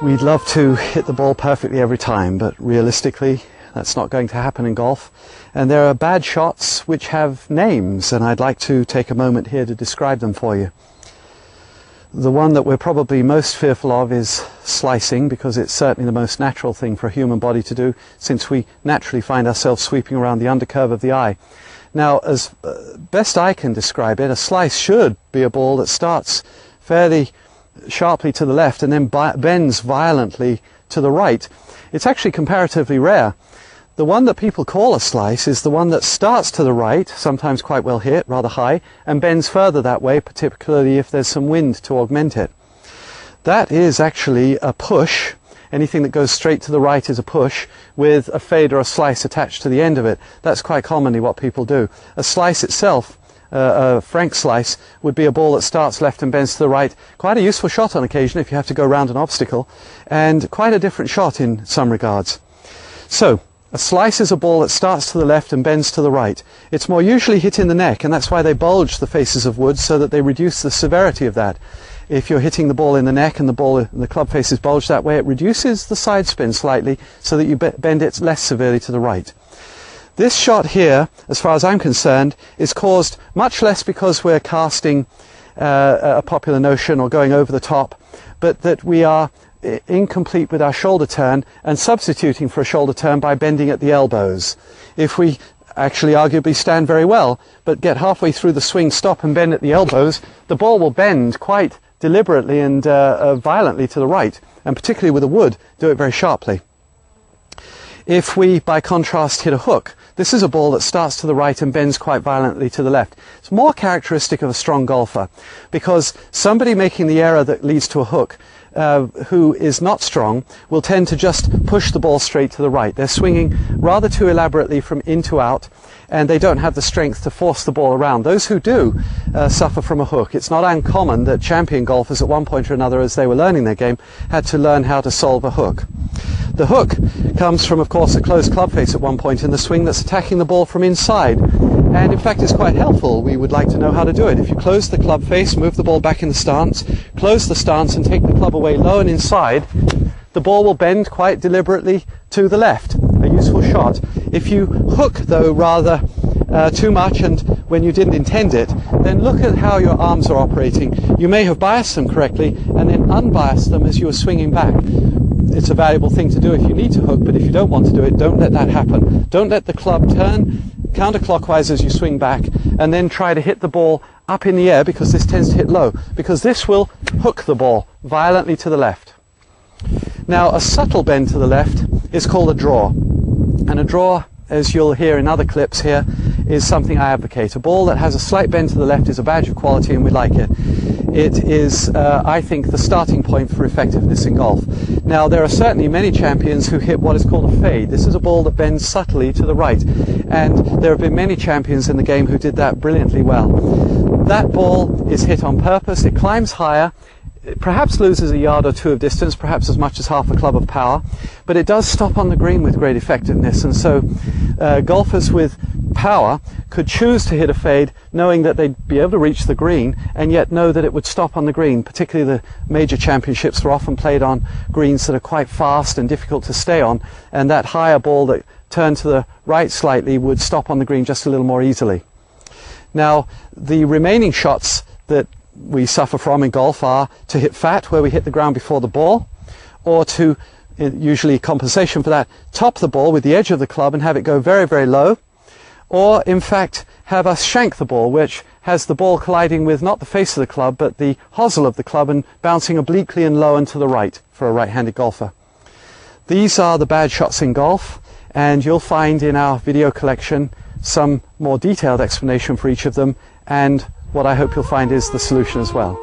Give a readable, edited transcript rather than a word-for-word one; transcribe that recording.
We'd love to hit the ball perfectly every time, but realistically that's not going to happen in golf. And there are bad shots which have names, and I'd like to take a moment here to describe them for you. The one that we're probably most fearful of is slicing, because it's certainly the most natural thing for a human body to do, since we naturally find ourselves sweeping around the undercurve of the eye. Now, as best I can describe it, a slice should be a ball that starts fairly sharply to the left and then bends violently to the right. It's actually comparatively rare. The one that people call a slice is the one that starts to the right, sometimes quite well hit, rather high, and bends further that way, particularly if there's some wind to augment it. That is actually a push. Anything that goes straight to the right is a push, with a fade or a slice attached to the end of it. That's quite commonly what people do. A slice itself, a frank slice, would be a ball that starts left and bends to the right. Quite a useful shot on occasion if you have to go around an obstacle, and quite a different shot in some regards. So, a slice is a ball that starts to the left and bends to the right. It's more usually hit in the neck, and that's why they bulge the faces of wood, so that they reduce the severity of that. If you're hitting the ball in the neck and the club face is bulged that way, it reduces the side spin slightly so that you bend it less severely to the right. This shot here, as far as I'm concerned, is caused much less because we're casting a popular notion or going over the top, but that we are incomplete with our shoulder turn and substituting for a shoulder turn by bending at the elbows. If we actually arguably stand very well, but get halfway through the swing, stop and bend at the elbows, the ball will bend quite deliberately and violently to the right, and particularly with a wood, do it very sharply. If we, by contrast, hit a hook, this is a ball that starts to the right and bends quite violently to the left. It's more characteristic of a strong golfer, because somebody making the error that leads to a hook who is not strong will tend to just push the ball straight to the right. They're swinging rather too elaborately from in to out, and they don't have the strength to force the ball around. Those who do suffer from a hook. It's not uncommon that champion golfers at one point or another, as they were learning their game, had to learn how to solve a hook. The hook comes from, of course, a closed club face at one point in the swing that's attacking the ball from inside, and in fact it's quite helpful. We would like to know how to do it. If you close the club face, move the ball back in the stance, close the stance and take the club away low and inside, the ball will bend quite deliberately to the left. A useful shot. If you hook, though, rather too much, and when you didn't intend it, then look at how your arms are operating. You may have biased them correctly and then unbiased them as you were swinging back. It's a valuable thing to do if you need to hook, but if you don't want to do it, don't let that happen. Don't let the club turn counterclockwise as you swing back and then try to hit the ball up in the air, because this tends to hit low, because this will hook the ball violently to the left. Now, a subtle bend to the left is called a draw, and a draw, as you'll hear in other clips here, is something I advocate. A ball that has a slight bend to the left is a badge of quality, and we like it. It is, I think, the starting point for effectiveness in golf. Now, there are certainly many champions who hit what is called a fade. This is a ball that bends subtly to the right, and there have been many champions in the game who did that brilliantly well. That ball is hit on purpose. It climbs higher. It perhaps loses a yard or two of distance, perhaps as much as half a club of power, but it does stop on the green with great effectiveness. And so golfers with power could choose to hit a fade knowing that they'd be able to reach the green and yet know that it would stop on the green. Particularly the major championships were often played on greens that are quite fast and difficult to stay on, and that higher ball that turned to the right slightly would stop on the green just a little more easily. Now, the remaining shots that we suffer from in golf are to hit fat, where we hit the ground before the ball, or to, usually compensation for that, top the ball with the edge of the club and have it go very, very low, or in fact have us shank the ball, which has the ball colliding with not the face of the club but the hosel of the club and bouncing obliquely and low and to the right for a right-handed golfer. These are the bad shots in golf, and you'll find in our video collection some more detailed explanation for each of them, and what I hope you'll find is the solution as well.